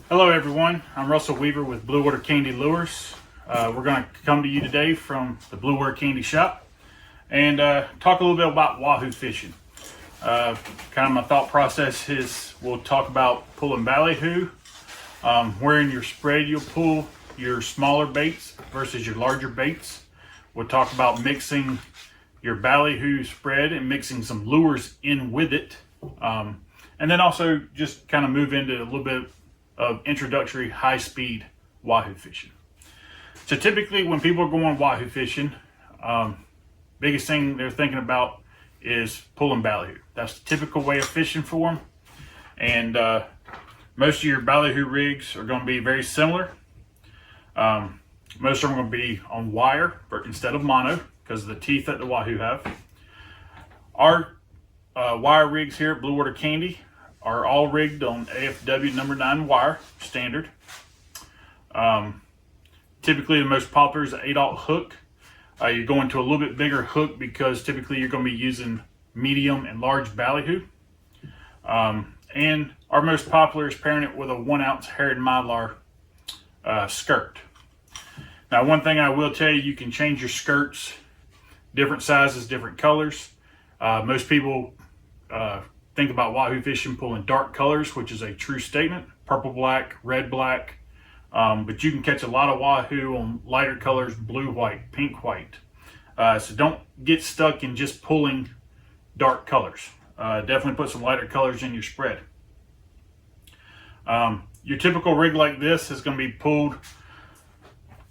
Hello everyone, I'm Russell Weaver with Blue Water Candy Lures. We're going to come to you today from the Blue Water Candy shop and talk a little bit about wahoo fishing. Kind of my thought process is we'll talk about pulling ballyhoo, where in your spread you'll pull your smaller baits versus your larger baits. We'll talk about mixing your ballyhoo spread and mixing some lures in with it. And then also just kind of move into a little bit of introductory high-speed wahoo fishing. So typically when people are going wahoo fishing, biggest thing they're thinking about is pulling ballyhoo. That's the typical way of fishing for them. And most of your ballyhoo rigs are going to be very similar. Most of them are going to be on wire instead of mono because of the teeth that the wahoo have. Our wire rigs here at Blue Water Candy are all rigged on AFW number 9 wire standard. Typically the most popular is an 8/0 hook. You're going to a little bit bigger hook because typically you're going to be using medium and large ballyhoo. And our most popular is pairing it with a 1-ounce Herod Mylar skirt. Now one thing I will tell you, you can change your skirts, different sizes, different colors. Most people think about wahoo fishing pulling dark colors, which is a true statement. Purple, black, red, black. But you can catch a lot of wahoo on lighter colors, blue, white, pink, white. So don't get stuck in just pulling dark colors. Definitely put some lighter colors in your spread. Your typical rig like this is going to be pulled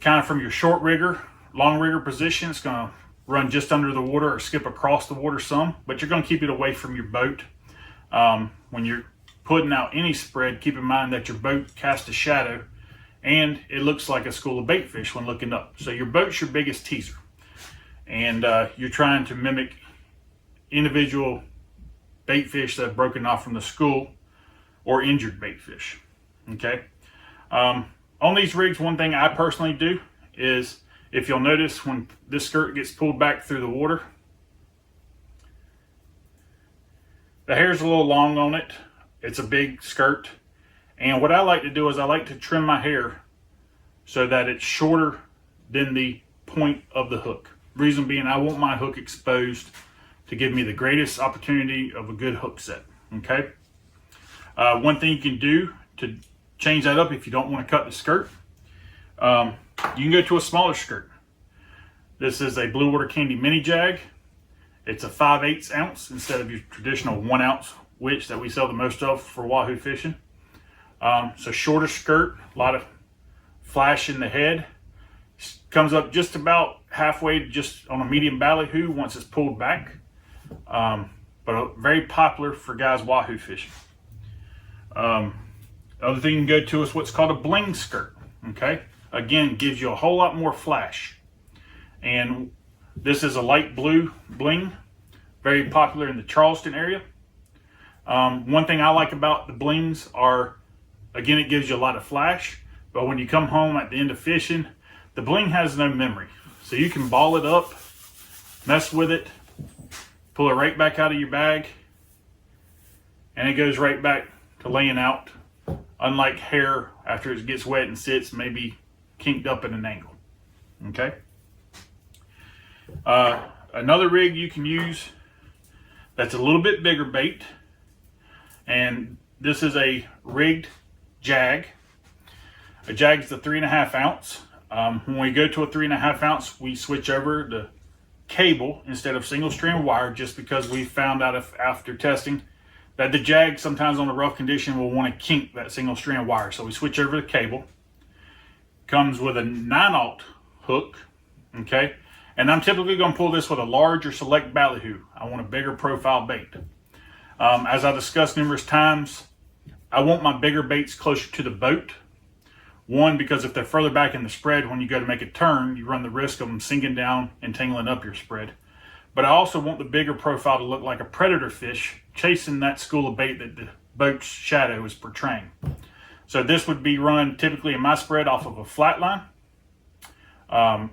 kind of from your short rigger, long rigger position. It's going to run just under the water or skip across the water some, but you're going to keep it away from your boat. When you're putting out any spread, keep in mind that your boat casts a shadow and it looks like a school of bait fish when looking up. So your boat's your biggest teaser. And you're trying to mimic individual bait fish that have broken off from the school or injured bait fish. Okay. On these rigs, one thing I personally do is, if you'll notice when this skirt gets pulled back through the water, the hair's a little long on it. It's a big skirt. And what I like to do is I like to trim my hair so that it's shorter than the point of the hook. Reason being, I want my hook exposed to give me the greatest opportunity of a good hook set. Okay. One thing you can do to change that up if you don't want to cut the skirt, you can go to a smaller skirt. This is a Blue Water Candy mini jag. It's a 5/8 ounce instead of your traditional 1-ounce witch that we sell the most of for wahoo fishing. So shorter skirt, a lot of flash in the head. Comes up just about halfway, just on a medium ballyhoo once it's pulled back. But very popular for guys wahoo fishing. The other thing you can go to is what's called a bling skirt. Okay, again, gives you a whole lot more flash. And this is a light blue bling, very popular in the Charleston area. One thing I like about the blings are, again, it gives you a lot of flash, but when you come home at the end of fishing, the bling has no memory. So you can ball it up, mess with it, pull it right back out of your bag, and it goes right back to laying out, unlike hair after it gets wet and sits maybe kinked up at an angle. Okay. Another rig you can use that's a little bit bigger bait, and this is a rigged jag. A jag is a 3.5 ounce. When we go to a 3.5 ounce, we switch over to cable instead of single strand wire, just because we found out after testing that the jag sometimes on a rough condition will want to kink that single strand wire. So we switch over to cable. Comes with a 9/0 hook. Okay. And I'm typically going to pull this with a large or select ballyhoo. I want a bigger profile bait. As I discussed numerous times, I want my bigger baits closer to the boat. One, because if they're further back in the spread, when you go to make a turn, you run the risk of them sinking down and tangling up your spread. But I also want the bigger profile to look like a predator fish chasing that school of bait that the boat's shadow is portraying. So this would be run typically in my spread off of a flat line.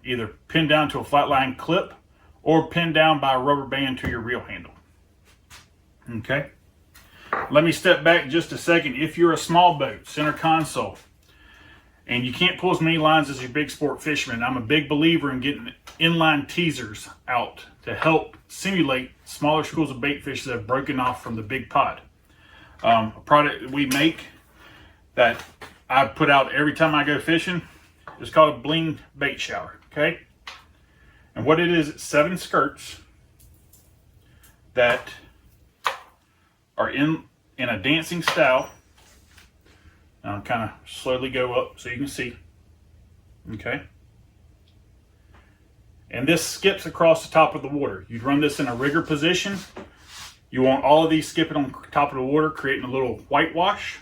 Either pinned down to a flat line clip or pinned down by a rubber band to your reel handle. Okay. let me step back just a second. If you're a small boat, center console, and you can't pull as many lines as your big sport fishermen, I'm a big believer in getting inline teasers out to help simulate smaller schools of bait fish that have broken off from the big pod. A product that we make that I put out every time I go fishing is called a bling bait shower, okay? And what it is, it's 7 skirts that are in a dancing style. Now I'll kind of slowly go up so you can see, okay? And this skips across the top of the water. You'd run this in a rigger position. You want all of these skipping on top of the water, creating a little whitewash.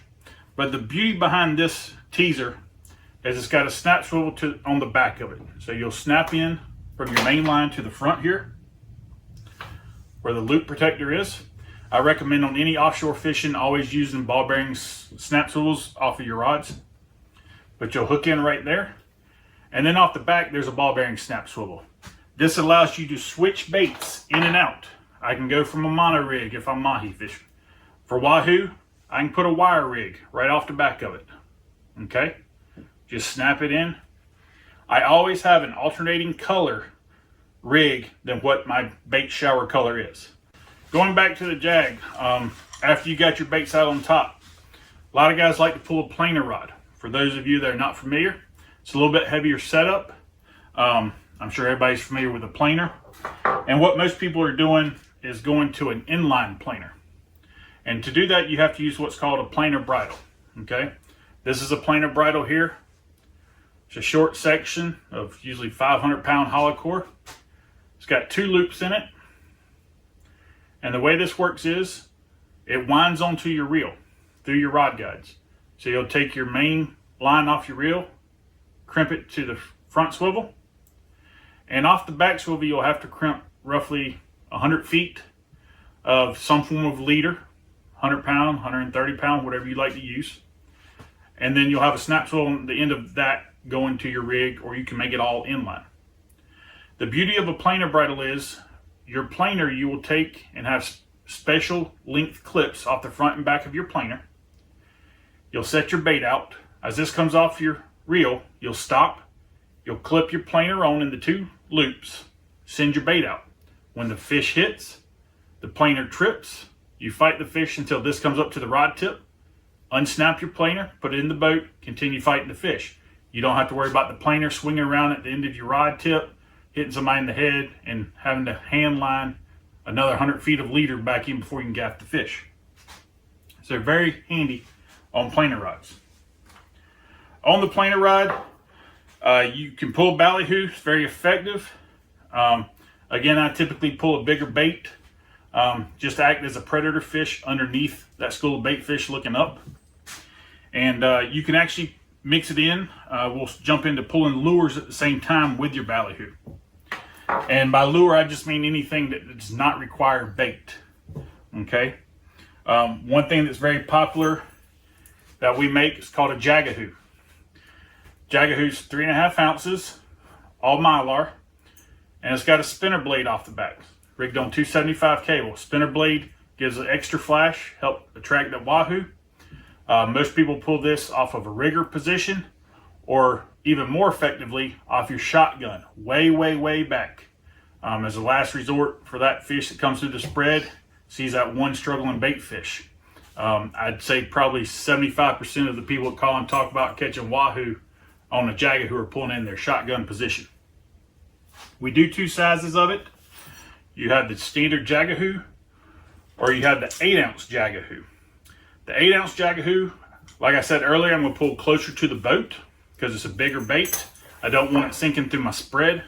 But the beauty behind this teaser is it's got a snap swivel on the back of it. So you'll snap in from your main line to the front here, where the loop protector is. I recommend on any offshore fishing always using ball bearing snap swivels off of your rods. But you'll hook in right there. And then off the back there's a ball bearing snap swivel. This allows you to switch baits in and out. I can go from a mono rig if I'm mahi fishing. For Wahoo, I can put a wire rig right off the back of it. Okay? Just snap it in. I always have an alternating color rig than what my bait shower color is. Going back to the jag, after you got your baits out on top, a lot of guys like to pull a planer rod. For those of you that are not familiar, it's a little bit heavier setup. I'm sure everybody's familiar with a planer. And what most people are doing is going to an inline planer. And to do that, you have to use what's called a planer bridle. Okay, this is a planer bridle here. It's a short section of usually 500-pound hollow core. It's got 2 loops in it. And the way this works is it winds onto your reel through your rod guides. So you'll take your main line off your reel, crimp it to the front swivel, and off the back swivel you'll have to crimp roughly 100 feet of some form of leader, 100 pound, 130 pound, whatever you like to use. And then you'll have a snap swivel at the end of that going to your rig, or you can make it all inline. The beauty of a planer bridle is your planer you will take and have special length clips off the front and back of your planer. You'll set your bait out. As this comes off your reel, you'll stop. You'll clip your planer on in the 2 loops, send your bait out. When the fish hits, the planer trips. You fight the fish until this comes up to the rod tip. Unsnap your planer, put it in the boat, continue fighting the fish. You don't have to worry about the planer swinging around at the end of your rod tip, hitting somebody in the head, and having to hand line another 100 feet of leader back in before you can gaff the fish. So they're very handy on planer rods. On the planer rod, you can pull ballyhoo. It's very effective. Again, I typically pull a bigger bait, just to act as a predator fish underneath that school of bait fish looking up. And you can actually mix it in. We'll jump into pulling lures at the same time with your ballyhoo. And by lure, I just mean anything that does not require bait. Okay. One thing that's very popular that we make is called a jagahoo. Jagahoo's 3.5 ounces, all mylar, and it's got a spinner blade off the back, rigged on 275 cable. Spinner blade gives an extra flash, help attract that wahoo. Most people pull this off of a rigger position, or even more effectively off your shotgun, way back, as a last resort for that fish that comes through the spread, sees that one struggling bait fish. I'd say probably 75% of the people that call and talk about catching wahoo on a jagahoo are pulling in their shotgun position. We do 2 sizes of it. You have the standard jagahoo, or you have the 8-ounce jagahoo. The 8-ounce jagahoo, like I said earlier, I'm going to pull closer to the boat because it's a bigger bait. I don't want it sinking through my spread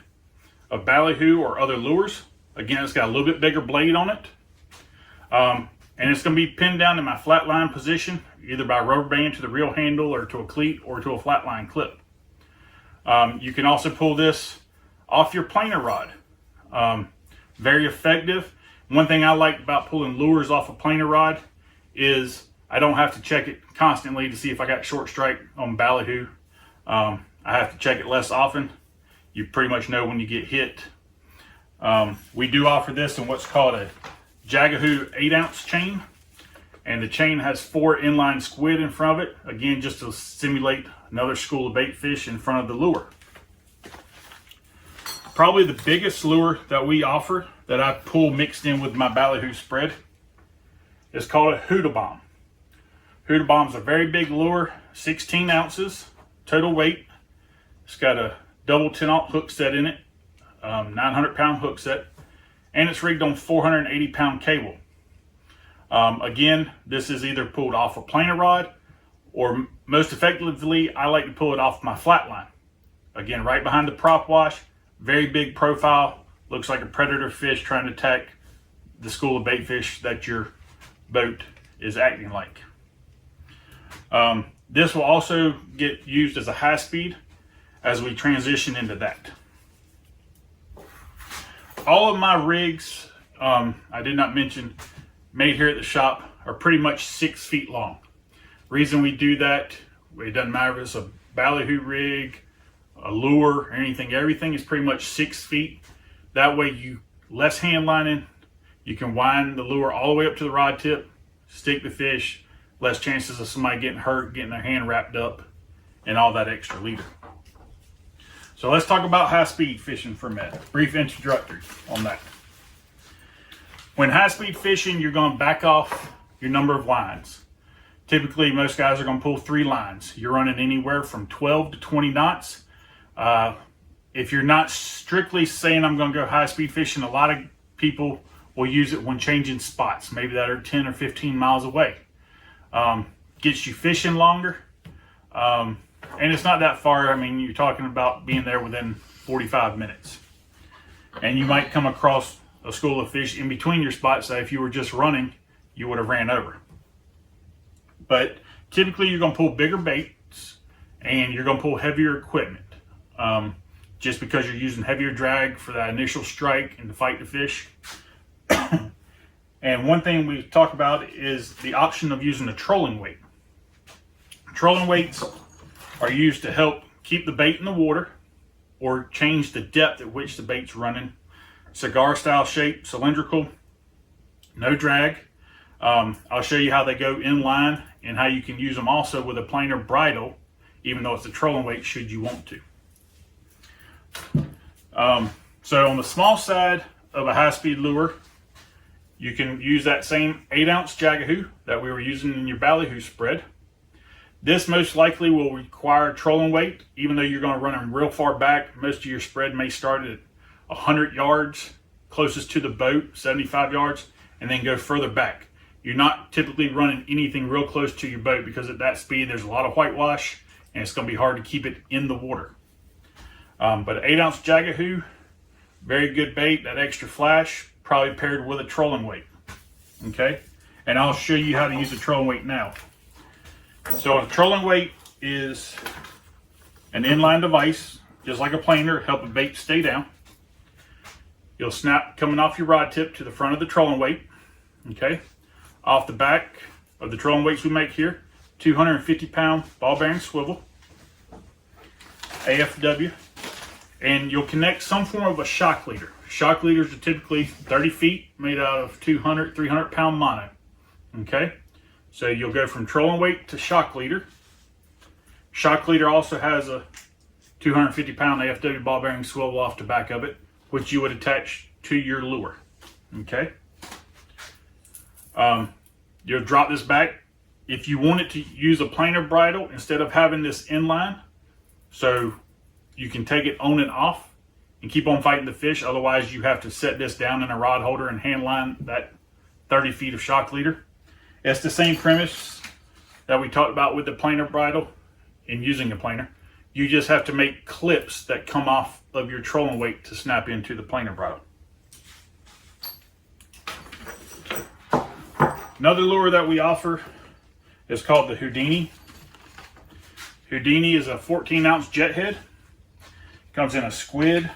of ballyhoo or other lures. Again, it's got a little bit bigger blade on it. And it's going to be pinned down in my flat line position, either by rubber band to the reel handle or to a cleat or to a flat line clip. You can also pull this off your planer rod. Very effective. One thing I like about pulling lures off a planer rod is I don't have to check it constantly to see if I got short strike on ballyhoo. I have to check it less often. You pretty much know when you get hit. We do offer this in what's called a jagahoo 8-ounce chain. And the chain has 4 inline squid in front of it, again, just to simulate another school of bait fish in front of the lure. Probably the biggest lure that we offer that I pull mixed in with my ballyhoo spread is called a Wahoo bomb. Wahoo bomb is a very big lure, 16 ounces total weight. It's got a double 10-aught hook set in it, 900-pound hook set, and it's rigged on 480-pound cable. Again, this is either pulled off a planer rod, or most effectively, I like to pull it off my flat line. Again, right behind the prop wash, very big profile, looks like a predator fish trying to attack the school of bait fish that your boat is acting like. This will also get used as a high speed as we transition into that. All of my rigs, I did not mention, made here at the shop, are pretty much 6 feet long. Reason we do that, it doesn't matter if it's a ballyhoo rig, a lure, or anything. Everything is pretty much 6 feet. That way you less hand lining, you can wind the lure all the way up to the rod tip, stick the fish, less chances of somebody getting hurt, getting their hand wrapped up, and all that extra leader. So let's talk about high speed fishing for a minute. Brief introductory on that. When high speed fishing, you're going to back off your number of lines. Typically, most guys are going to pull 3 lines. You're running anywhere from 12 to 20 knots. If you're not strictly saying I'm going to go high speed fishing, a lot of people will use it when changing spots, maybe that are 10 or 15 miles away. Gets you fishing longer, and it's not that far. I mean, you're talking about being there within 45 minutes, and you might come across a school of fish in between your spots that if you were just running, you would have ran over. But typically you're going to pull bigger baits and you're going to pull heavier equipment, just because you're using heavier drag for that initial strike and to fight the fish. And one thing we talk about is the option of using a trolling weight. Trolling weights are used to help keep the bait in the water or change the depth at which the bait's running. Cigar style shape, cylindrical, no drag. I'll show you how they go in line and how you can use them also with a planer bridle, even though it's a trolling weight should you want to. So on the small side of a high-speed lure, you can use that same 8-ounce Wahoo that we were using in your ballyhoo spread. This most likely will require a trolling weight, even though you're going to run them real far back. Most of your spread may start at 100 yards closest to the boat, 75 yards, and then go further back. You're not typically running anything real close to your boat because at that speed there's a lot of whitewash and it's going to be hard to keep it in the water. But an 8-ounce Wahoo, very good bait. That extra flash, probably paired with a trolling weight. Okay, and I'll show you how to use a trolling weight now. So a trolling weight is an inline device, just like a planer, help a bait stay down. You'll snap coming off your rod tip to the front of the trolling weight. Okay, off the back of the trolling weights we make here, 250-pound ball bearing swivel, AFW, and you'll connect some form of a shock leader. Shock leaders are typically 30 feet, made out of 200, 300-pound mono. Okay, so you'll go from trolling weight to shock leader. Shock leader also has a 250-pound AFW ball bearing swivel off the back of it, which you would attach to your lure. Okay, you'll drop this back. If you wanted to use a planer bridle instead of having this inline, so you can take it on and off and keep on fighting the fish. Otherwise, you have to set this down in a rod holder and hand line that 30 feet of shock leader. It's the same premise that we talked about with the planer bridle and using a planer. You just have to make clips that come off of your trolling weight to snap into the planer bridle. Another lure that we offer is called the Houdini. Houdini is a 14-ounce jet head. Comes in a squid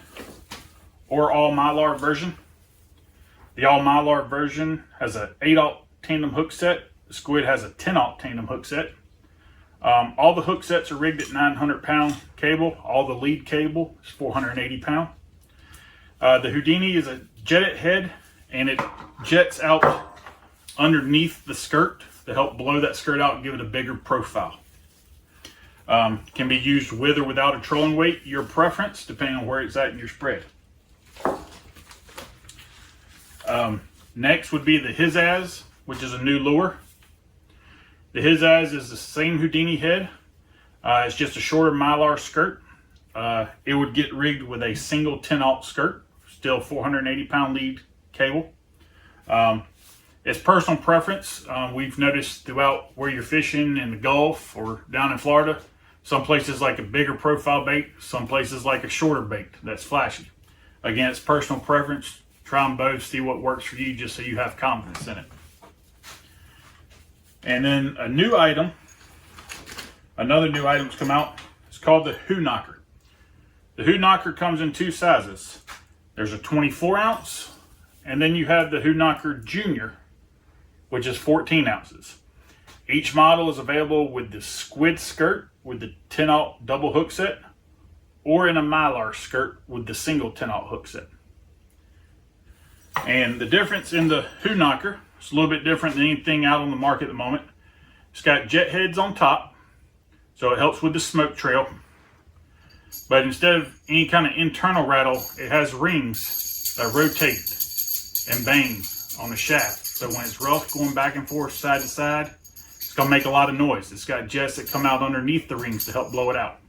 or all mylar version. The all mylar version has an 8-aught tandem hook set. The squid has a 10-aught tandem hook set. All the hook sets are rigged at 900-pound cable. All the lead cable is 480-pound. The Houdini is a jetted head, and it jets out underneath the skirt to help blow that skirt out and give it a bigger profile. Can be used with or without a trolling weight, your preference, depending on where it's at in your spread. Next would be the His-Az, which is a new lure. The His-Az is the same Houdini head. It's just a shorter Mylar skirt. It would get rigged with a single 10-aught skirt, still 480-pound lead cable. It's personal preference. We've noticed throughout where you're fishing in the Gulf or down in Florida, some places like a bigger profile bait, some places like a shorter bait that's flashy. Again, it's personal preference. Try them both, see what works for you, just so you have confidence in it. And then a new item, another new item's come out. It's called the Wahoo Knocker. The Wahoo Knocker comes in two sizes. There's a 24 ounce, and then you have the Wahoo Knocker Junior, which is 14 ounces. Each model is available with the squid skirt with the 10-aught double hook set, or in a Mylar skirt with the single 10-aught hook set. And the difference in the Wahoo Knocker, it's a little bit different than anything out on the market at the moment. It's got jet heads on top, so it helps with the smoke trail. But instead of any kind of internal rattle, it has rings that rotate and bang on the shaft. So when it's rough going back and forth side to side, it's going to make a lot of noise. It's got jets that come out underneath the rings to help blow it out.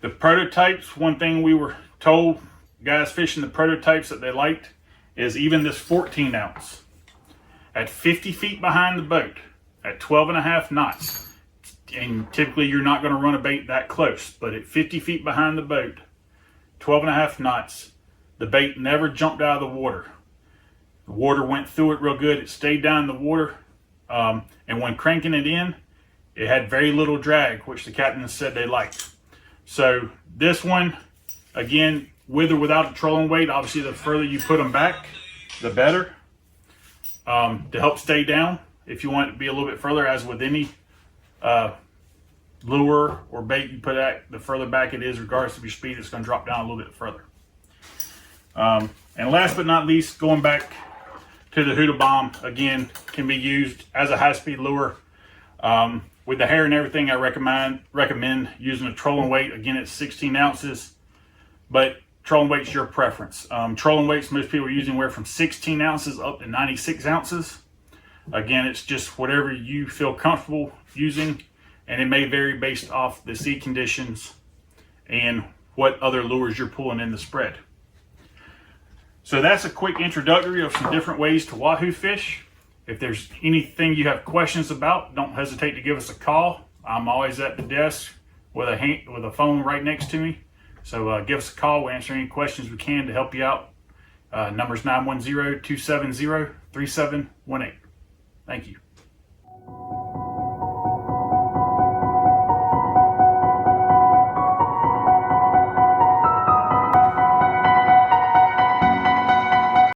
The prototypes, one thing we were told, guys fishing the prototypes that they liked, is even this 14 ounce. At 50 feet behind the boat, at 12.5 knots, and typically you're not going to run a bait that close, but at 50 feet behind the boat, 12.5 knots, the bait never jumped out of the water. The water went through it real good. It stayed down in the water. And when cranking it in, it had very little drag, which the captain said they liked. So this one, again, with or without a trolling weight, obviously the further you put them back, the better. To help stay down, if you want it to be a little bit further, as with any lure or bait you put at, the further back it is, regardless of your speed, it's going to drop down a little bit further. And last but not least, going back to the Huda Bomb, again, can be used as a high-speed lure. With the hair and everything, I recommend using a trolling weight. Again, it's 16 ounces, but trolling weight's your preference. Trolling weights, most people are using anywhere from 16 ounces up to 96 ounces. Again, it's just whatever you feel comfortable using, and it may vary based off the sea conditions and what other lures you're pulling in the spread. So that's a quick introductory of some different ways to wahoo fish. If there's anything you have questions about, don't hesitate to give us a call. I'm always at the desk with a phone right next to me. So give us a call. We'll answer any questions we can to help you out. Number's 910-270-3718. Thank you.